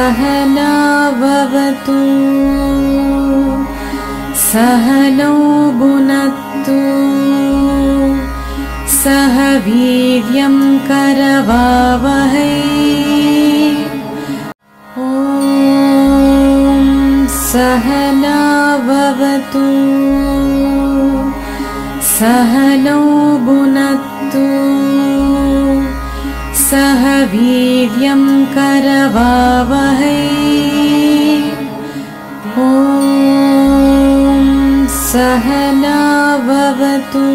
सहना भवतु सहनौ भुनक्तु सह वीर्यं करवावहै सहना भवतु सहनौ भुनक्तु सह वीर्यं करवावहै सहना भवतु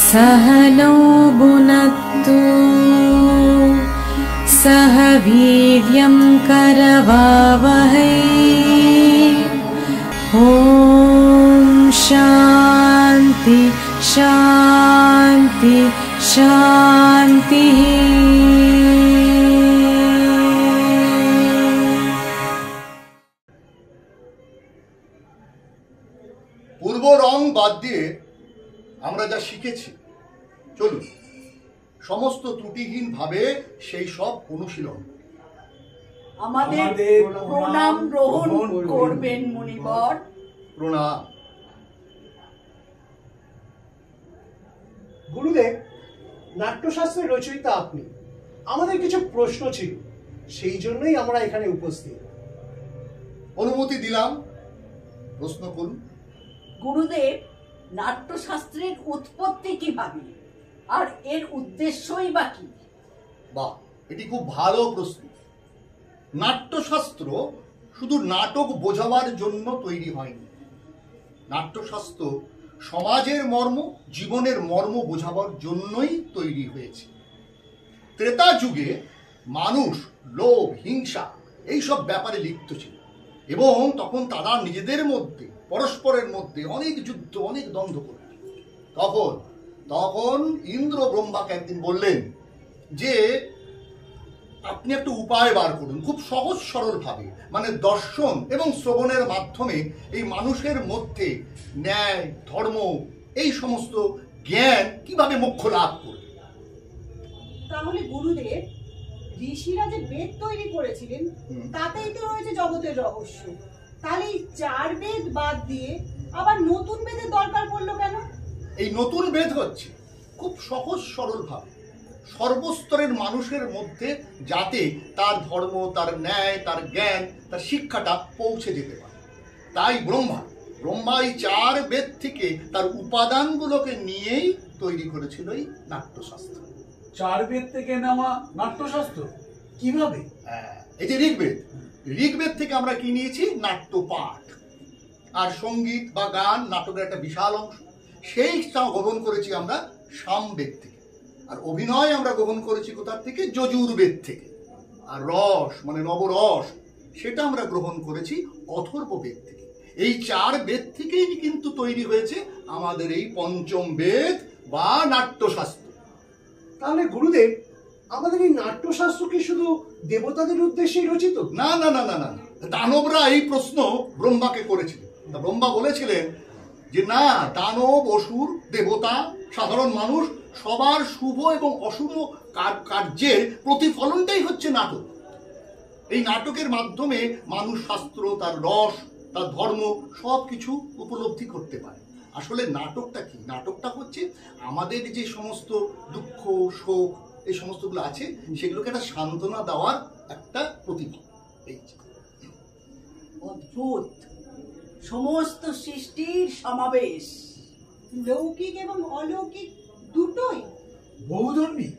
सहनौ भुनक्तु सह वीर्यं करवावहै शान्ति शान्ति शान्तिः। পূর্ব রং বাদ দিয়ে আমরা যা শিখেছি, চলুন সমস্ত ত্রুটিহীন ভাবে সেই সব অনুশীলন। আমাদের প্রণাম গ্রহণ করবেন মুনিবর। প্রণাম। গুরুদেব, নাট্যশাস্ত্রের রচয়িতা আপনি। আমাদের কিছু প্রশ্ন ছিল, সেই জন্যই আমরা এখানে উপস্থিত। অনুমতি দিলাম, প্রশ্ন করুন। গুরুদেব, নাট্যশাস্ত্রের উৎপত্তি কিভাবে আর এর উদ্দেশ্যই বা কি? বাহ, এটি খুব ভালো প্রশ্ন। নাট্যশাস্ত্র শুধু নাটক বোঝাবার জন্য তৈরি হয়নি। নাট্যশাস্ত্র সমাজের মর্ম, জীবনের মর্ম বোঝাবার জন্যই তৈরি হয়েছে। ত্রেতা যুগে মানুষ লোভ, হিংসা এইসব ব্যাপারে লিপ্ত ছিল এবং তখন তারা নিজেদের মধ্যে, পরস্পরের মধ্যে অনেক যুদ্ধ, অনেক দ্বন্দ্ব করত। তখন ইন্দ্র ব্রহ্মাকে একদিন বললেন যে আপনি একটা উপায় বার করুন, খুব সহজ সরল ভাবে, মানে দর্শন এবং শ্রবণের মাধ্যমে এই মানুষের মধ্যে ন্যায়, ধর্ম, এই সমস্ত জ্ঞান কিভাবে মোক্ষ লাভ করবে। তাহলে গুরুদেব, ঋষিরা যে বেদ তৈরি করেছিলেন তাতেই তো রয়েছে জগতের রহস্য। তাহলে এই 4 বেদ বাদ দিয়ে আবার নতুন বেদের দরকার পড়লো কেন? এই নতুন বেদ হচ্ছে খুব সহজ সরল ভাবে সর্বস্তরের মানুষের মধ্যে যাতে তার ধর্ম, তার ন্যায়, তার জ্ঞান, তার শিক্ষাটা পৌঁছে যেতে পারে। তাই ব্রহ্মা এই 4 বেদ থেকে তার উপাদানগুলোকে নিয়েই তৈরি করেছিল এই নাট্যশাস্ত্র। 4 বেদ থেকে নেওয়া নাট্যশাস্ত্র কিভাবে? এই যে ঋগ্বেদ থেকে আমরা কি নিয়েছি? নাট্যপাঠ আর সঙ্গীত বা গান, নাটকের একটা বিশাল অংশ, সেইটা গ্রহণ করেছি আমরা সামবেদ থেকে। আর অভিনয় আমরা গ্রহণ করেছি কোথার থেকে? যজুর্বেদ থেকে। আর রস মানে নবরস, সেটা আমরা গ্রহণ করেছি অথর্ববেদ থেকে। এই 4 বেদ থেকেই কিন্তু তৈরি হয়েছে আমাদের এই পঞ্চম বেদ বা নাট্যশাস্ত্র। তাহলে গুরুদেব, আমাদের এই নাট্যশাস্ত্র কি শুধু দেবতাদের উদ্দেশ্যেই রচিত? না না না না না, দানবরা এই প্রশ্ন ব্রহ্মাকে করেছিলেন। ব্রহ্মা বলেছিলেন যে না, দানব, অসুর, দেবতা, সাধারণ মানুষ সবার শুভ এবং অশুভ কার্যের প্রতিফলনটাই হচ্ছে নাটক। এই নাটকের মাধ্যমে মানুষ শাস্ত্র, তার রস, তার ধর্ম সব কিছু উপলব্ধি করতে পারে। আসলে নাটকটা কি? নাটকটা হচ্ছে আমাদের যে সমস্ত দুঃখ, শোক, এই সমস্তগুলো আছে, সেগুলোকে একটা সান্ত্বনা দেওয়ার একটা প্রতিভা। অদ্ভুত, সমস্ত সৃষ্টির সমাবেশ, লৌকিক এবং অলৌকিক দুটোই। বহুধর্মী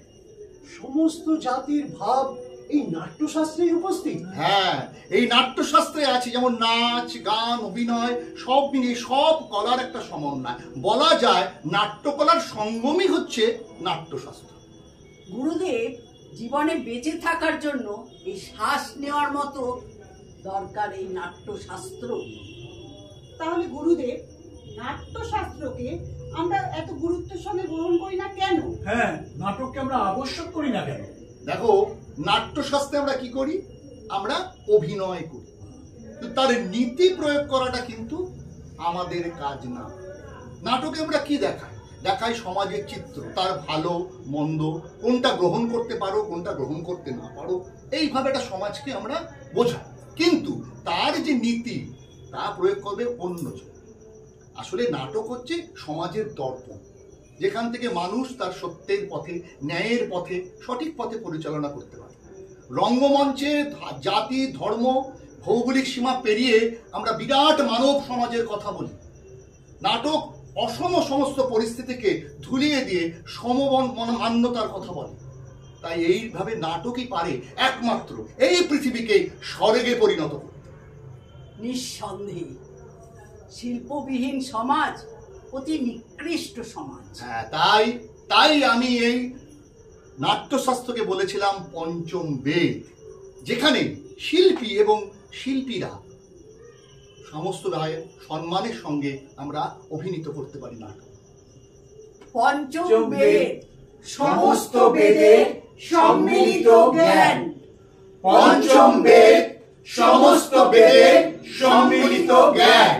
সমস্ত জাতির ভাব এই নাট্যশাস্ত্রেই উপস্থিত। হ্যাঁ, এই নাট্যশাস্ত্রে আছে যেমন নাচ, গান, অভিনয়, সব মিলিয়ে সব কলার একটা সমন্বয়। বলা যায় নাট্যকলার সঙ্গমই হচ্ছে নাট্যশাস্ত্র। গুরুদেব, জীবনে বেঁচে থাকার জন্য এই শ্বাস নেওয়ার মতো দরকার এই নাট্যশাস্ত্র। তাহলে গুরুদেব, নাট্যশাস্ত্রকে আমরা এত গুরুত্বের সঙ্গে গ্রহণ করি না কেন? হ্যাঁ, নাটককে আমরা আবশ্যক করি না কেন? দেখো, নাট্যশাস্ত্রে আমরা কি করি? আমরা অভিনয় করি, তার নীতি প্রয়োগ করাটা কিন্তু আমাদের কাজ না। নাটকে আমরা কি দেখাই? দেখায় সমাজের চিত্র, তার ভালো মন্দ, কোনটা গ্রহণ করতে পারো কোনটা গ্রহণ করতে না পারো, এইভাবে একটা সমাজকে আমরা বোঝাই। কিন্তু তার যে নীতি তা প্রয়োগ করবে অন্যজন। আসলে নাটক হচ্ছে সমাজের দর্পণ, যেখান থেকে মানুষ তার সত্যের পথে, ন্যায়ের পথে, সঠিক পথে পরিচালনা করতে পারে। রঙ্গমঞ্চে জাতি, ধর্ম, ভৌগোলিক সীমা পেরিয়ে আমরা বিরাট মানব সমাজের কথা বলি। নাটক অসম সমস্ত পরিস্থিতিকে ধুলিয়ে দিয়ে সমমান্যতার কথা বলে। তাই এইভাবে নাটকই পারে একমাত্র এই পৃথিবীকে স্বর্গে পরিণত করতে। নিঃসন্দেহে শিল্পবিহীন সমাজ অতি নিকৃষ্ট সমাজ। হ্যাঁ, তাই আমি এই নাট্যশাস্ত্রকে বলেছিলাম পঞ্চম বেদ, যেখানে শিল্পী এবং শিল্পীরা সমস্ত সম্মানের সঙ্গে আমরা অভিনীত করতে পারি নাটক। পঞ্চম বেদ, সমস্ত বেদের সম্মিলিত জ্ঞান। পঞ্চম বেদ, সমস্ত বেদের সম্মিলিত জ্ঞান।